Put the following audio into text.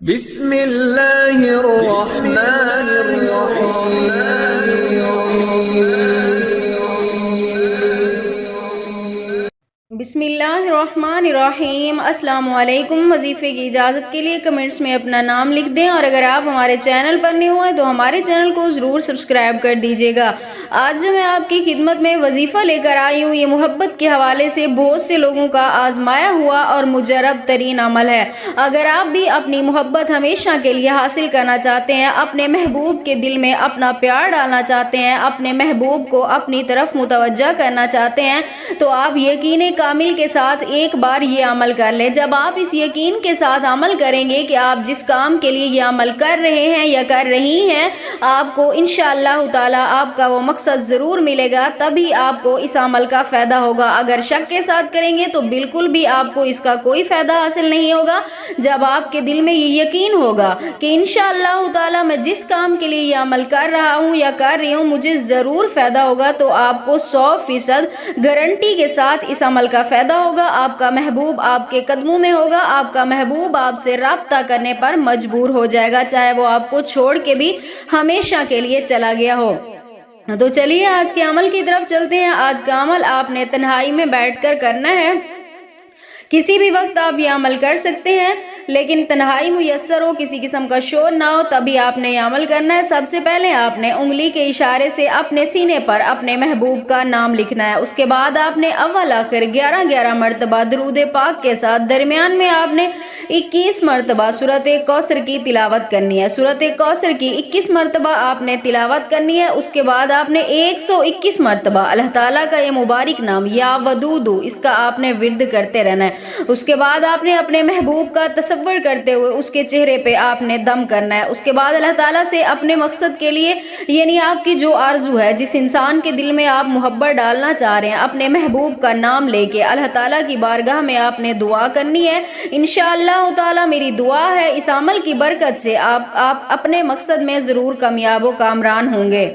بسم اللہ الرحمن الرحیم۔ بسم اللہ الرحمن الرحیم۔ السلام علیکم۔ وظیفے کی اجازت کے لیے کمنٹس میں اپنا نام لکھ دیں، اور اگر آپ ہمارے چینل پر نہیں ہوئے تو ہمارے چینل کو ضرور سبسکرائب کر دیجیے گا۔ آج جو میں آپ کی خدمت میں وظیفہ لے کر آئی ہوں، یہ محبت کے حوالے سے بہت سے لوگوں کا آزمایا ہوا اور مجرب ترین عمل ہے۔ اگر آپ بھی اپنی محبت ہمیشہ کے لیے حاصل کرنا چاہتے ہیں، اپنے محبوب کے دل میں اپنا پیار ڈالنا چاہتے ہیں، اپنے محبوب کو اپنی طرف متوجہ کرنا چاہتے ہیں، تو آپ یقین کامل کے ساتھ ایک بار یہ عمل کر لیں۔ جب آپ اس یقین کے ساتھ عمل کریں گے کہ آپ جس کام کے لیے یہ عمل کر رہے ہیں یا کر رہی ہیں، آپ کو انشاءاللہ تعالی آپ کا وہ مقصد ضرور ملے گا، تبھی آپ کو اس عمل کا فائدہ ہوگا۔ اگر شک کے ساتھ کریں گے تو بالکل بھی آپ کو اس کا کوئی فائدہ حاصل نہیں ہوگا۔ جب آپ کے دل میں یہ یقین ہوگا کہ انشاءاللہ تعالی میں جس کام کے لیے یہ عمل کر رہا ہوں یا کر رہی ہوں مجھے ضرور فائدہ ہوگا، تو آپ کو 100% گارنٹی کے ساتھ اس عمل کا فائدہ ہوگا۔ آپ کا محبوب آپ کے قدموں میں ہوگا، آپ کا محبوب آپ سے رابطہ کرنے پر مجبور ہو جائے گا، چاہے وہ آپ کو چھوڑ کے بھی ہمیشہ کے لیے چلا گیا ہو۔ تو چلیے آج کے عمل کی طرف چلتے ہیں۔ آج کا عمل آپ نے تنہائی میں بیٹھ کر کرنا ہے۔ کسی بھی وقت آپ یہ عمل کر سکتے ہیں، لیکن تنہائی میسر ہو، کسی قسم کا شور نہ ہو، تبھی آپ نے یہ عمل کرنا ہے۔ سب سے پہلے آپ نے انگلی کے اشارے سے اپنے سینے پر اپنے محبوب کا نام لکھنا ہے۔ اس کے بعد آپ نے اول آخر 11 مرتبہ درود پاک کے ساتھ درمیان میں آپ نے 21 مرتبہ سورۃ کوثر کی تلاوت کرنی ہے۔ سورۃ کوثر کی 21 مرتبہ آپ نے تلاوت کرنی ہے۔ اس کے بعد آپ نے 121 مرتبہ اللہ تعالیٰ کا یہ مبارک نام یا ودود، اس کا آپ نے ورد کرتے رہنا ہے۔ اس کے بعد آپ نے اپنے محبوب کا تصور کرتے ہوئے اس کے چہرے پہ آپ نے دم کرنا ہے۔ اس کے بعد اللہ تعالیٰ سے اپنے مقصد کے لیے، یعنی آپ کی جو آرزو ہے، جس انسان کے دل میں آپ محبت ڈالنا چاہ رہے ہیں، اپنے محبوب کا نام لے کے اللہ تعالیٰ کی بارگاہ میں آپ نے دعا کرنی ہے۔ انشاءاللہ تعالیٰ میری دعا ہے اس عمل کی برکت سے آپ اپنے مقصد میں ضرور کامیاب و کامران ہوں گے۔